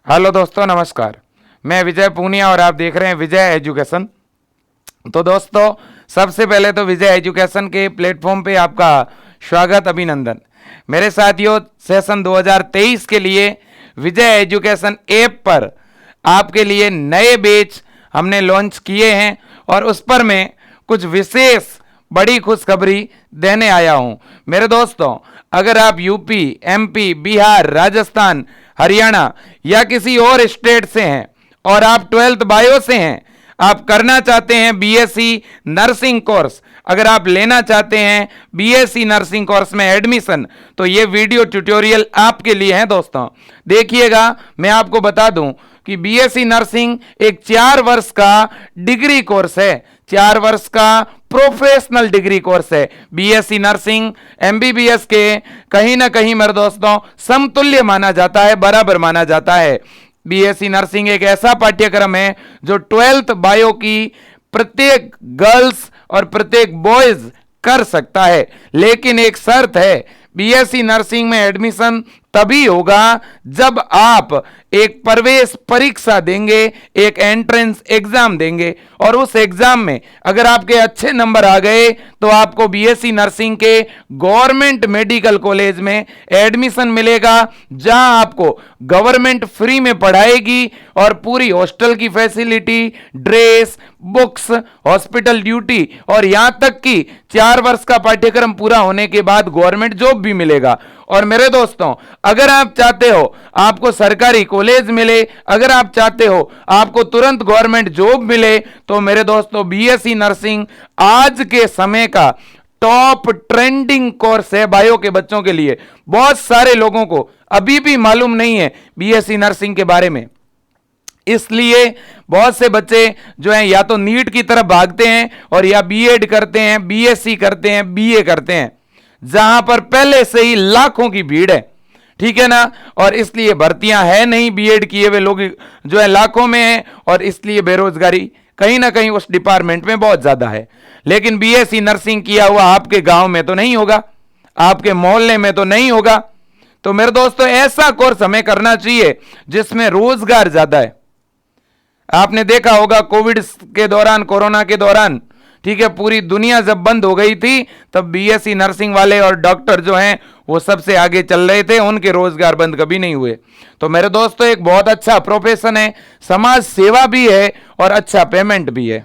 Hello दोस्तों, नमस्कार। मैं विजय पूनिया और आप देख रहे हैं विजय एजुकेशन। तो दोस्तों, सबसे पहले तो विजय एजुकेशन के प्लेटफॉर्म पे आपका स्वागत, अभिनंदन। मेरे साथियों, सेशन 2023 के लिए विजय एजुकेशन ऐप पर आपके लिए नए बैच हमने लॉन्च किए हैं और उस पर मैं कुछ विशेष बड़ी खुशखबरी देने आया हूं। मेरे दोस्तों, अगर आप यूपी, एमपी, बिहार, राजस्थान, हरियाणा या किसी और स्टेट से हैं और आप 12th बायो से हैं, आप करना चाहते हैं बीएससी नर्सिंग कोर्स, अगर आप लेना चाहते हैं बीएससी नर्सिंग कोर्स में एडमिशन, तो ये वीडियो ट्यूटोरियल आपके लिए है। दोस्तों देखिएगा, मैं आपको बता दूं कि बीएससी नर्सिंग एक 4 वर्ष का डिग्री कोर्स है, 4 वर्ष का प्रोफेशनल डिग्री कोर्स है। बीएससी नर्सिंग एमबीबीएस के कहीं ना कहीं मेरे दोस्तों समतुल्य माना जाता है, बराबर माना जाता है। बीएससी नर्सिंग एक ऐसा पाठ्यक्रम है जो 12th बायो की प्रत्येक गर्ल्स और प्रत्येक बॉयज कर सकता है, लेकिन एक शर्त है, बीएससी नर्सिंग में एडमिशन तभी होगा जब आप एक प्रवेश परीक्षा देंगे, एक एंट्रेंस एग्जाम देंगे और उस एग्जाम में अगर आपके अच्छे नंबर आ गए तो आपको बीएससी नर्सिंग के गवर्नमेंट मेडिकल कॉलेज में एडमिशन मिलेगा, जहां आपको गवर्नमेंट फ्री में पढ़ाएगी और पूरी हॉस्टल की facility, dress, books, hospital duty और यहां तक कि 4 वर्ष का पाठ्यक्रम पूरा होने के बाद गवर्नमेंट जॉब भी मिलेगा। और मेरे दोस्तों, अगर आप चाहते हो आपको सरकारी कॉलेज मिले, अगर आप चाहते हो आपको तुरंत गवर्नमेंट जॉब मिले, तो मेरे दोस्तों बीएससी नर्सिंग आज के समय का टॉप ट्रेंडिंग कोर्स है बायो के बच्चों के लिए। बहुत सारे लोगों को अभी भी मालूम नहीं है बीएससी नर्सिंग के बारे में, इसलिए बहुत से बच्चे जो हैं या तो नीट की तरफ भागते हैं और या बीएड करते हैं, बीएससी करते हैं, बीए करते हैं, जहां पर पहले से ही लाखों की भीड़ है, ठीक है ना। और इसलिए भर्तियां है नहीं, बीएड किए हुए लोग जो है लाखों में है और इसलिए बेरोजगारी कहीं ना कहीं उस डिपार्टमेंट में बहुत ज्यादा है। लेकिन बीएससी नर्सिंग किया हुआ आपके गांव में तो नहीं होगा, आपके मोहल्ले में तो नहीं होगा। तो मेरे दोस्तों, ऐसा कोर्स हमें करना चाहिए जिसमें रोजगार ज्यादा है। आपने देखा होगा कोविड के दौरान, कोरोना के दौरान, ठीक है, पूरी दुनिया जब बंद हो गई थी तब बीएससी नर्सिंग वाले और डॉक्टर जो हैं वो सबसे आगे चल रहे थे, उनके रोजगार बंद कभी नहीं हुए। तो मेरे दोस्तों, एक बहुत अच्छा प्रोफेशन है, समाज सेवा भी है और अच्छा पेमेंट भी है।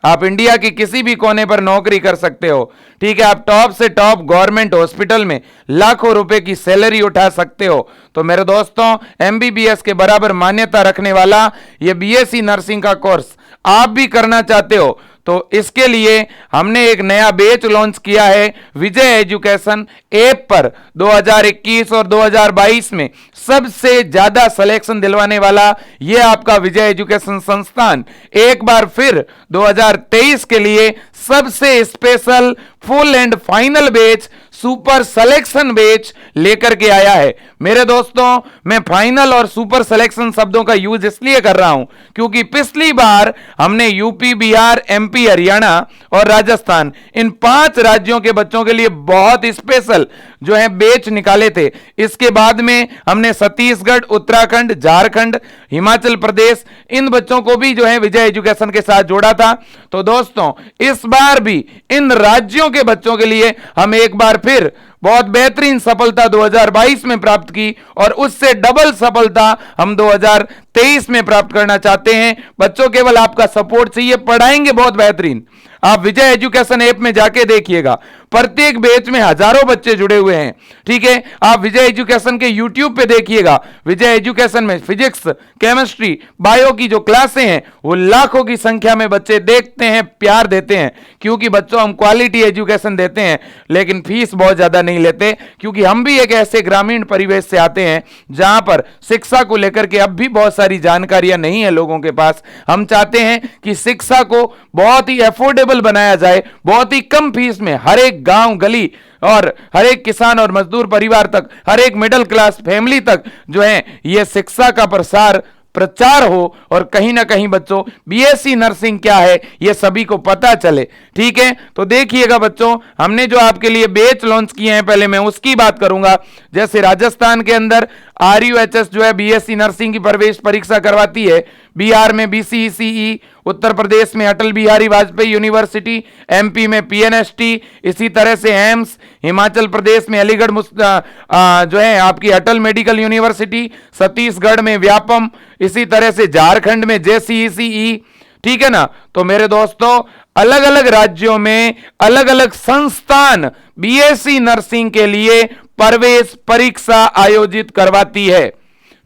आप इंडिया की किसी भी कोने पर नौकरी कर सकते हो, ठीक है, आप टॉप से टॉप गवर्नमेंट हॉस्पिटल में लाखों रुपए की सैलरी उठा सकते हो। तो मेरे दोस्तों, एमबीबीएस के बराबर मान्यता रखने वाला ये बीएससी नर्सिंग का कोर्स आप भी करना चाहते हो तो इसके लिए हमने एक नया बैच लॉन्च किया है विजय एजुकेशन ऐप पर। 2021 और 2022 में सबसे ज्यादा सिलेक्शन दिलवाने वाला यह आपका विजय एजुकेशन संस्थान एक बार फिर 2023 के लिए सबसे special full and final batch, super selection batch लेकर के आया है। मेरे दोस्तों, मैं फाइनल और सुपर सिलेक्शन शब्दों का यूज इसलिए कर रहा हूं क्योंकि पिछली बार हमने यूपी, बिहार, एमपी, हरियाणा और राजस्थान, इन 5 राज्यों के बच्चों के लिए बहुत स्पेशल जो है बैच निकाले थे। इसके बाद में हमने छत्तीसगढ़, उत्तराखंड, झारखंड, हिमाचल प्रदेश, इन बच्चों को भी जो है विजय एजुकेशन के साथ जोड़ा था। तो दोस्तों, इस बार भी इन राज्यों के बच्चों के लिए हम एक बार फिर बहुत बेहतरीन सफलता 2022 में प्राप्त की और उससे डबल सफलता हम 2023 में प्राप्त करना चाहते हैं। बच्चों, केवल आपका सपोर्ट चाहिए, पढ़ाएंगे बहुत बेहतरीन। आप विजय एजुकेशन ऐप में जाके देखिएगा, प्रत्येक बैच में हजारों बच्चे जुड़े हुए हैं, ठीक है। आप विजय एजुकेशन के यूट्यूब पे देखिएगा, विजय एजुकेशन में फिजिक्स, केमिस्ट्री, बायो की जो क्लासें हैं वो लाखों की संख्या में बच्चे देखते हैं, प्यार देते हैं, क्योंकि बच्चों हम क्वालिटी एजुकेशन देते हैं, लेकिन फीस बहुत ज्यादा नहीं लेते, क्योंकि हम भी एक ऐसे ग्रामीण परिवेश से आते हैं जहां पर शिक्षा को लेकर के अब भी बहुत सारी जानकारियां नहीं है लोगों के पास। हम चाहते हैं कि शिक्षा को बहुत ही अफोर्डेबल बनाया जाए, बहुत ही कम फीस में हर एक गांव, गली और हर एक किसान और मजदूर परिवार तक, हर एक मिडिल क्लास फैमिली तक जो है ये शिक्षा का प्रसार प्रचार हो और कहीं ना कहीं बच्चों बीएससी नर्सिंग क्या है ये सभी को पता चले। ठीक है, तो देखिएगा बच्चों, हमने जो आपके लिए बैच लॉन्च किए हैं, पहले मैं उसकी बात करूंगा। जैसे राजस्थान के अंदर RUHS जो है बीएससी नर्सिंग की प्रवेश परीक्षा करवाती है, बिहार में BCECE, उत्तर प्रदेश में अटल बिहारी वाजपेयी यूनिवर्सिटी, MP में PNST, इसी तरह से एम्स, हिमाचल प्रदेश में अलीगढ़ जो है आपकी अटल मेडिकल यूनिवर्सिटी, छत्तीसगढ़ में व्यापम, इसी तरह से झारखंड में JCECE। ठीक है ना, तो मेरे दोस्तों अलग अलग राज्यों में अलग अलग संस्थान बीएससी नर्सिंग के लिए प्रवेश परीक्षा आयोजित करवाती है।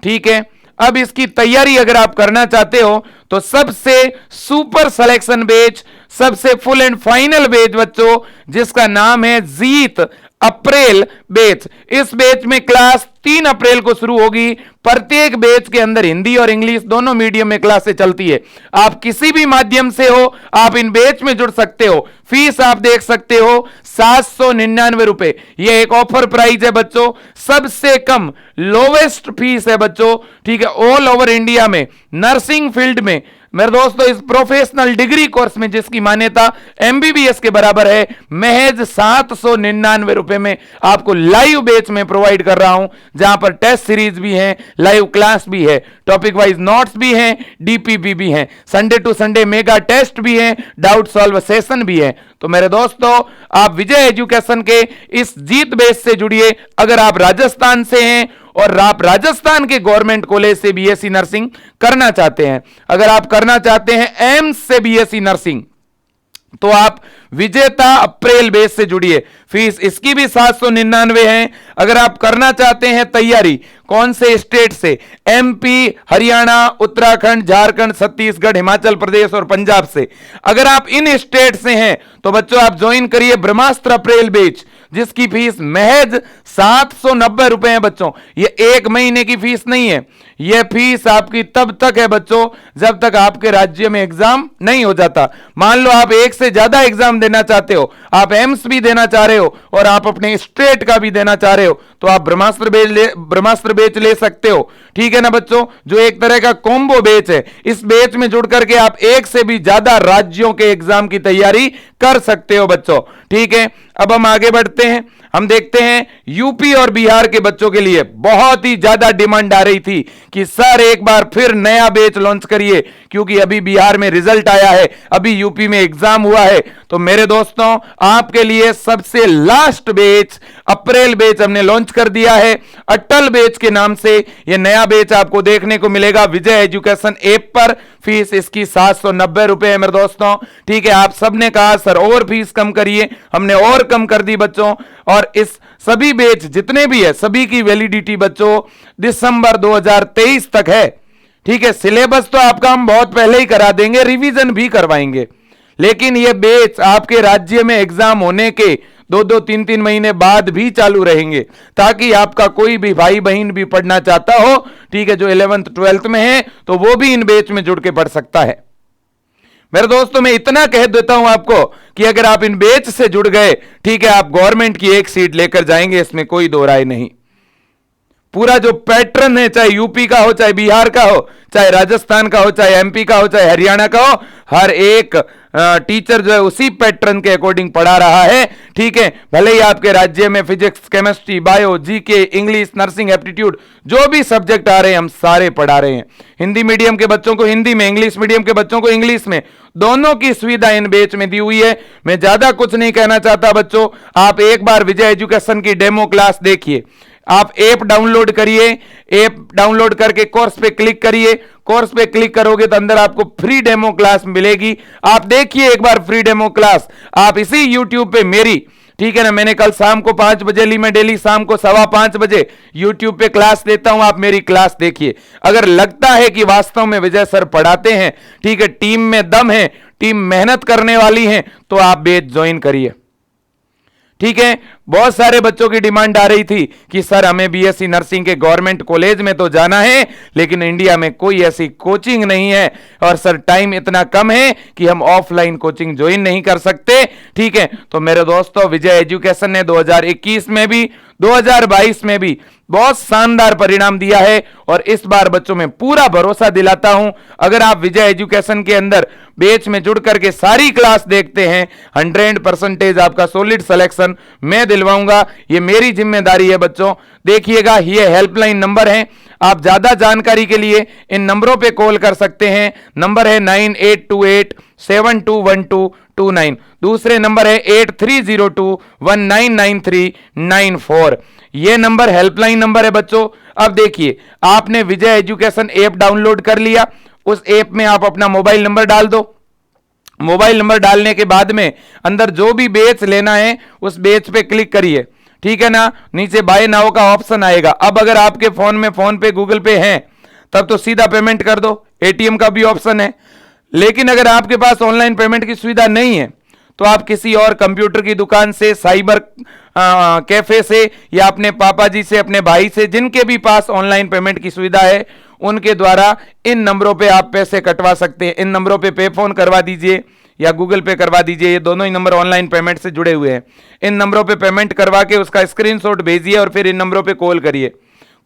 ठीक है, अब इसकी तैयारी अगर आप करना चाहते हो तो सबसे सुपर सिलेक्शन बैच, सबसे फुल एंड फाइनल बैच बच्चों, जिसका नाम है जीत अप्रैल बैच। इस बैच में क्लास 3 अप्रैल को शुरू होगी। प्रत्येक बैच के अंदर हिंदी और इंग्लिश दोनों मीडियम में क्लासें चलती है। आप किसी भी माध्यम से हो, आप इन बैच में जुड़ सकते हो। फीस आप देख सकते हो 799 रुपए, यह एक ऑफर प्राइस है बच्चों, सबसे कम लोवेस्ट फीस है बच्चों। ठीक है, ऑल ओवर इंडिया में नर्सिंग फील्ड में मेरे दोस्तों इस प्रोफेशनल डिग्री कोर्स में जिसकी मान्यता MBBS के बराबर है, महज 799 रुपए में आपको लाइव बैच में प्रोवाइड कर रहा हूं, जहां पर टेस्ट सीरीज भी है, लाइव क्लास भी है, टॉपिक वाइज नोट्स भी हैं, DPP भी हैं, Sunday to Sunday mega test भी है, डाउट सॉल्व सेशन भी है। तो मेरे दोस्तों आप विजय एजुकेशन के इस जीत बैच से जुड़िए। अगर आप राजस्थान से हैं और आप राजस्थान के गवर्नमेंट कॉलेज से बीएससी नर्सिंग करना चाहते हैं, अगर आप करना चाहते हैं एम्स से बीएससी नर्सिंग, तो आप विजेता अप्रैल बैच से जुड़िए। फीस इसकी भी 799 है। अगर आप करना चाहते हैं तैयारी कौन से स्टेट से, MP, हरियाणा, उत्तराखंड, झारखंड, छत्तीसगढ़, हिमाचल प्रदेश और पंजाब से, अगर आप इन स्टेट से हैं तो बच्चों आप ज्वाइन करिए ब्रह्मास्त्र अप्रैल बैच, जिसकी फीस महज 790 रुपए है बच्चों। ये 1 महीने की फीस नहीं है, यह फीस आपकी तब तक है बच्चों जब तक आपके राज्य में एग्जाम नहीं हो जाता। मान लो आप एक से ज्यादा एग्जाम देना चाहते हो, आप एम्स भी देना चाह रहे हो और आप अपने स्टेट का भी देना चाह रहे हो, तो आप ब्रह्मास्त्र बैच ले सकते हो। ठीक है ना बच्चों, जो एक तरह का कॉम्बो बैच है। इस बैच में जुड़ करके आप एक से भी ज्यादा राज्यों के एग्जाम की तैयारी कर सकते हो बच्चों। ठीक है, अब हम आगे बढ़ते हैं। हम देखते हैं यूपी और बिहार के बच्चों के लिए बहुत ही ज्यादा डिमांड आ रही थी कि सर एक बार फिर नया बैच लॉन्च करिए, क्योंकि अभी बिहार में रिजल्ट आया है, अभी यूपी में एग्जाम हुआ है। तो मेरे दोस्तों आपके लिए सबसे लास्ट बैच अप्रैल बैच हमने लॉन्च कर दिया है अटल बैच के नाम से। यह नया बैच आपको देखने को मिलेगा विजय एजुकेशन ऐप पर। फीस इसकी 790 रुपए है मेरे दोस्तों। ठीक है, आप सबने कहा सर और फीस कम करिए, हमने और कम कर दी बच्चों। और इस सभी बैच जितने भी है सभी की वैलिडिटी बच्चों दिसंबर 2023 तक है। ठीक है, सिलेबस तो आपका हम बहुत पहले ही करा देंगे, रिवीजन भी करवाएंगे, लेकिन ये बैच आपके राज्य में एग्जाम होने के 2-2, 3-3 महीने बाद भी चालू रहेंगे, ताकि आपका कोई भी भाई बहन भी पढ़ना चाहता हो, ठीक है, जो 11th 12th में है, तो वो भी इन बैच में जुड़ के पढ़ सकता है। मेरे दोस्तों मैं इतना कह देता हूं आपको कि अगर आप इन बैच से जुड़ गए, ठीक है, आप गवर्नमेंट की एक सीट लेकर जाएंगे, इसमें कोई दो राय नहीं। पूरा जो पैटर्न है, चाहे यूपी का हो, चाहे बिहार का हो, चाहे राजस्थान का हो, चाहे MP का हो, चाहे हरियाणा का हो, हर एक टीचर जो है उसी पैटर्न के अकॉर्डिंग पढ़ा रहा है। ठीक है, भले ही आपके राज्य में physics, chemistry, bio, GK, English, nursing, aptitude जो भी सब्जेक्ट आ रहे हैं हम सारे पढ़ा रहे हैं। हिंदी मीडियम के बच्चों को हिंदी में, इंग्लिश मीडियम के बच्चों को इंग्लिश में, दोनों की सुविधा इन बैच में दी हुई है। मैं ज्यादा कुछ नहीं कहना चाहता बच्चों, आप एक बार विजय एजुकेशन की डेमो क्लास देखिए। आप ऐप डाउनलोड करिए, ऐप डाउनलोड करके कोर्स पे क्लिक करिए। कोर्स पे क्लिक करोगे तो अंदर आपको फ्री डेमो क्लास मिलेगी। आप देखिए एक बार फ्री डेमो क्लास, आप इसी YouTube पे मेरी, ठीक है ना, मैंने कल शाम को 5 बजे ली, मैं डेली शाम को 5:15 बजे YouTube पे क्लास देता हूं, आप मेरी क्लास देखिए। अगर लगता है कि वास्तव में विजय सर पढ़ाते हैं, ठीक है, टीम में दम है, टीम मेहनत करने वाली है, तो आप बैच ज्वाइन करिए। ठीक है, बहुत सारे बच्चों की डिमांड आ रही थी कि सर हमें बीएससी नर्सिंग के गवर्नमेंट कॉलेज में तो जाना है, लेकिन इंडिया में कोई ऐसी कोचिंग नहीं है, और सर टाइम इतना कम है कि हम ऑफलाइन कोचिंग ज्वाइन नहीं कर सकते। ठीक है, तो मेरे दोस्तों विजय एजुकेशन ने 2021 में भी 2022 में भी बहुत शानदार परिणाम दिया है और इस बार बच्चों में पूरा भरोसा दिलाता हूं। अगर आप विजय एजुकेशन के अंदर बैच में जुड़ करके सारी क्लास देखते हैं, 100% आपका सॉलिड सिलेक्शन मैं दिलवाऊंगा। ये मेरी जिम्मेदारी है बच्चों। देखिएगा, ये हेल्पलाइन नंबर है। आप ज्यादा जानकारी के लिए इन नंबरों पे कॉल कर सकते हैं। नंबर है 9828721229। दूसरे नंबर है 8302199394। ये नंबर हेल्पलाइन नंबर है बच्चों। अब देखिए, आपने विजय एजुकेशन ऐप डाउनलोड कर लिया। उस ऐप में आप अपना मोबाइल नंबर डाल दो। मोबाइल नंबर डालने के बाद में अंदर जो भी बैच लेना है उस बैच पे क्लिक करिए, ठीक है ना। नीचे बाय नाउ का ऑप्शन आएगा। अब अगर आपके फोन में फोन पे गूगल पे है तब तो सीधा पेमेंट कर दो। एटीएम का भी ऑप्शन है। लेकिन अगर आपके पास ऑनलाइन पेमेंट की सुविधा नहीं है तो आप किसी और कंप्यूटर की दुकान से, साइबर कैफे से, या अपने पापा जी से, अपने भाई से, जिनके भी पास ऑनलाइन पेमेंट की सुविधा है उनके द्वारा इन नंबरों पे आप पैसे कटवा सकते हैं। इन नंबरों पे पे फोन करवा दीजिए या गूगल पे करवा दीजिए। ये दोनों ही नंबर ऑनलाइन पेमेंट से जुड़े हुए हैं। इन नंबरों पे पेमेंट करवा के उसका स्क्रीनशॉट भेजिए और फिर इन नंबरों पे कॉल करिए।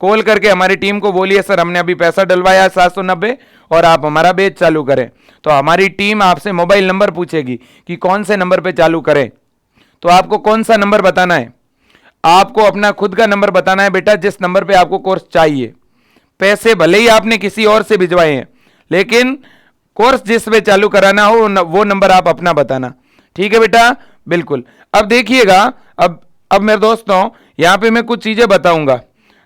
कॉल करके हमारी टीम को बोलिए, सर हमने अभी पैसा डलवाया 790 और आप हमारा बैच चालू करें। तो हमारी टीम आपसे मोबाइल नंबर पूछेगी कि कौन से नंबर पे चालू करें। तो आपको कौन सा नंबर बताना है? आपको अपना खुद का नंबर बताना है बेटा, जिस नंबर पे आपको कोर्स चाहिए। पैसे भले ही आपने किसी और से भिजवाए हैं, लेकिन कोर्स जिस पे चालू कराना हो वो नंबर आप अपना बताना, ठीक है बेटा? बिल्कुल। अब देखिएगा, अब मेरे दोस्तों यहां पे मैं कुछ चीजें बताऊंगा।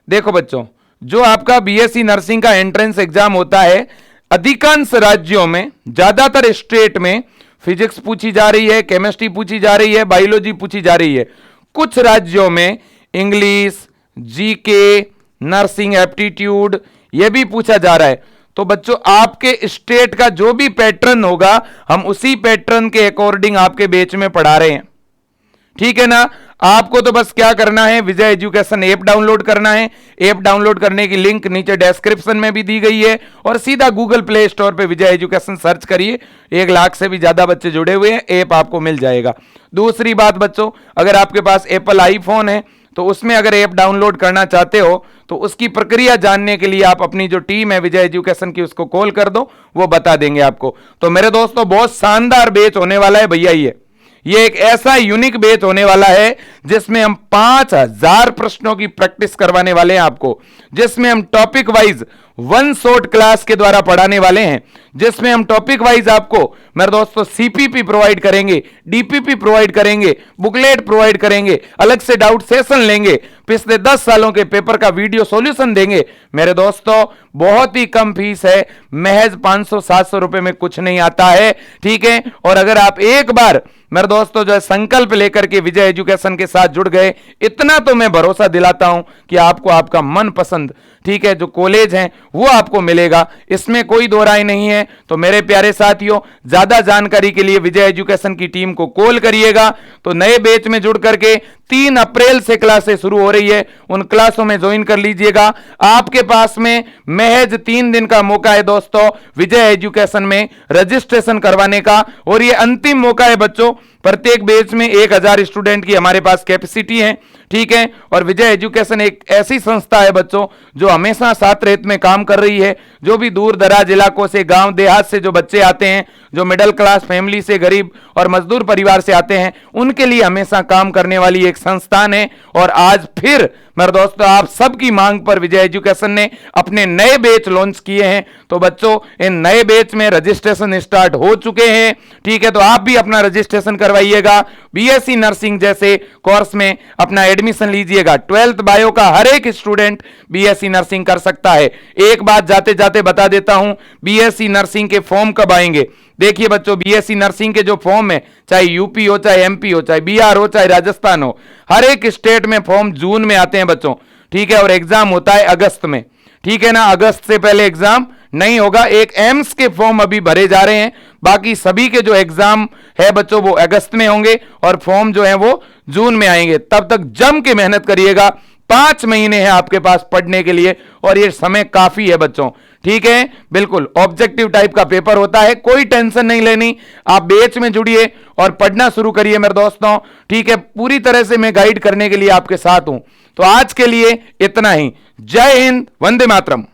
देखो बच्चों, जो आपका बीएससी नर्सिंग का एंट्रेंस एग्जाम होता है, अधिकांश राज्यों में, ज्यादातर स्टेट में फिजिक्स पूछी जा रही है, केमिस्ट्री पूछी जा रही है, बायोलॉजी पूछी जा रही है। कुछ राज्यों में इंग्लिश, जीके, नर्सिंग एप्टीट्यूड यह भी पूछा जा रहा है। तो बच्चों, आपके स्टेट का जो भी पैटर्न होगा हम उसी पैटर्न के अकॉर्डिंग आपके बैच में पढ़ा रहे हैं, ठीक है ना। आपको तो बस क्या करना है, विजय एजुकेशन ऐप डाउनलोड करना है। ऐप डाउनलोड करने की लिंक नीचे डिस्क्रिप्शन में भी दी गई है और सीधा गूगल प्ले स्टोर पे विजय एजुकेशन सर्च करिए। 1 लाख से भी ज्यादा बच्चे जुड़े हुए हैं, ऐप आपको मिल जाएगा। दूसरी बात बच्चों, अगर आपके पास एप्पल आईफोन है तो उसमें अगर ऐप डाउनलोड करना चाहते हो तो उसकी प्रक्रिया जानने के लिए आप अपनी जो टीम है विजय एजुकेशन की उसको कॉल कर दो, वो बता देंगे आपको। तो मेरे दोस्तों, बहुत शानदार बैच होने वाला है भैया। ये एक ऐसा यूनिक बैच होने वाला है जिसमें हम 5000 प्रश्नों की प्रैक्टिस करवाने वाले हैं आपको, जिसमें हम टॉपिक वाइज 1 शॉट क्लास के द्वारा पढ़ाने वाले हैं, जिसमें हम टॉपिक वाइज आपको मेरे दोस्तों सीपीपी प्रोवाइड करेंगे, डीपीपी प्रोवाइड करेंगे, बुकलेट प्रोवाइड करेंगे, अलग से डाउट सेशन लेंगे, पिछले 10 सालों के पेपर का वीडियो सॉल्यूशन देंगे। मेरे दोस्तों, बहुत ही कम फीस है, महज 500-700 रुपए में कुछ नहीं आता है, ठीक है। और अगर आप एक बार मेरे दोस्तों जो है संकल्प लेकर के विजय एजुकेशन के साथ जुड़ गए, इतना तो मैं भरोसा दिलाता हूं कि आपको आपका मनपसंद, ठीक है, जो कॉलेज है वो आपको मिलेगा, इसमें कोई दो राय नहीं है। तो मेरे प्यारे साथियों, ज्यादा जानकारी के लिए विजय एजुकेशन की टीम को कॉल करिएगा। तो नए बैच में जुड़ करके 3 अप्रैल से क्लासेस शुरू हो रही है, उन क्लासों में ज्वाइन कर लीजिएगा। आपके पास में महज 3 दिन का मौका है दोस्तों विजय एजुकेशन में रजिस्ट्रेशन करवाने का, और ये अंतिम मौका है बच्चों। प्रत्येक बैच में 1000 स्टूडेंट की हमारे पास कैपेसिटी है, ठीक है। और विजय एजुकेशन एक ऐसी संस्था है बच्चों जो हमेशा साथ रेत में काम कर रही है। जो भी दूर दराज इलाकों से, गांव देहात से जो बच्चे आते हैं, जो मिडिल क्लास फैमिली से, गरीब और मजदूर परिवार से आते हैं, उनके लिए हमेशा काम करने वाली एक संस्थान है। और आज फिर मेरे दोस्तों, आप सबकी मांग पर विजय एजुकेशन ने अपने नए बैच लॉन्च किए हैं। तो बच्चों, इन नए बैच में रजिस्ट्रेशन स्टार्ट हो चुके हैं, ठीक है। तो आप भी अपना रजिस्ट्रेशन करवाइएगा। बीएससी नर्सिंग जैसे कोर्स में अपना एडमिशन लीजिएगा। 12th बायो का हर एक स्टूडेंट बीएससी नर्सिंग कर सकता है। एक बात जाते जाते बता देता हूं, बीएससी नर्सिंग के फॉर्म कब आएंगे? देखिए बच्चों, बीएससी नर्सिंग के जो फॉर्म है, चाहे यूपी हो, चाहे एमपी हो, चाहे बिहार हो, चाहे राजस्थान हो, हर एक स्टेट में फॉर्म जून में आते हैं बच्चों, ठीक है। और एग्जाम होता है अगस्त में, ठीक है ना। अगस्त से पहले एग्जाम नहीं होगा। एक एम्स के फॉर्म अभी भरे जा रहे हैं, बाकी सभी के जो एग्जाम है बच्चों वो अगस्त में होंगे और फॉर्म जो है वो जून में आएंगे। तब तक जम के मेहनत करिएगा। 5 महीने हैं आपके पास पढ़ने के लिए और ये समय काफी है बच्चों, ठीक है। बिल्कुल ऑब्जेक्टिव टाइप का पेपर होता है, कोई टेंशन नहीं लेनी। आप बैच में जुड़िए और पढ़ना शुरू करिए मेरे दोस्तों, ठीक है। पूरी तरह से मैं गाइड करने के लिए आपके साथ हूं। तो आज के लिए इतना ही। जय हिंद, वंदे मातरम।